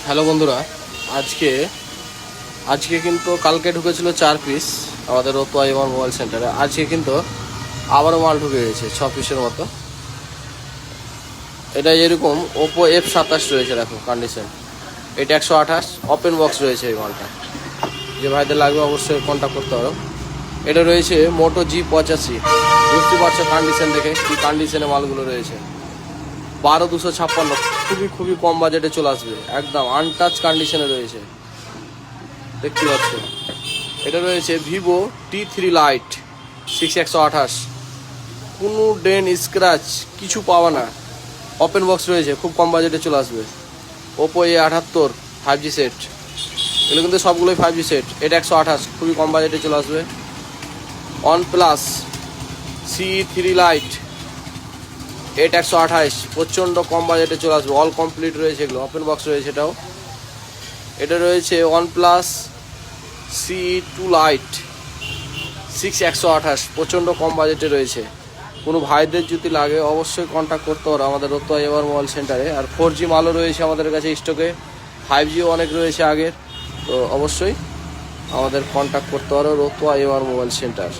Hello বন্ধুরা, আজকে আজকে কিন্তু কালকে ঢুকেছিল 4 পিস আমাদের রতুয়া এমআর মোবাইল সেন্টারে। আজকে কিন্তু আবারও মাল ঢুকে গেছে 6 পিসের মতো। এটা এরকম ওপো F27 রয়েছে, দেখো কন্ডিশন। এটা 128 ওপেন বক্স রয়েছে। এই মালটা যে ভাইদের লাগবে অবশ্যই কন্ট্যাক্ট করতে পারো। এটা রয়েছে মোটো G85, বুঝতে পারছো কন্ডিশন দেখে কি কন্ডিশনে মালগুলো রয়েছে। 12256, খুবই কম বাজেটে চলে আসবে, একদম আনটাচ কন্ডিশনে রয়েছে, দেখতে পাচ্ছ। এটা রয়েছে ভিভো T3 লাইট 6128, কোনো ডেন স্ক্র্যাচ কিছু পাওয়া না, ওপেন বক্স রয়েছে, খুব কম বাজেটে চলে আসবে। ওপো A78 5G সেট, এগুলো কিন্তু সবগুলোই 5G সেট। এটা 128, খুবই কম বাজেটে চলে আসবে। OnePlus CE3 লাইট 128, প্রচণ্ড কম বাজেটে চলে আসবে, অল কমপ্লিট রয়েছে, এগুলো ওপেন বক্স রয়েছে। এটা রয়েছে OnePlus CE2 লাইট 6128, প্রচণ্ড কম বাজেটে রয়েছে। কোনো ভাইদের যদি লাগে অবশ্যই কন্ট্যাক্ট করতে পারো আমাদের রতুয়া এমআর মোবাইল সেন্টারে। আর 4G মালও রয়েছে আমাদের কাছে স্টকে, 5Gও অনেক রয়েছে আগের, তো অবশ্যই আমাদের কন্ট্যাক্ট করতে পারো রতুয়া এমআর মোবাইল সেন্টার।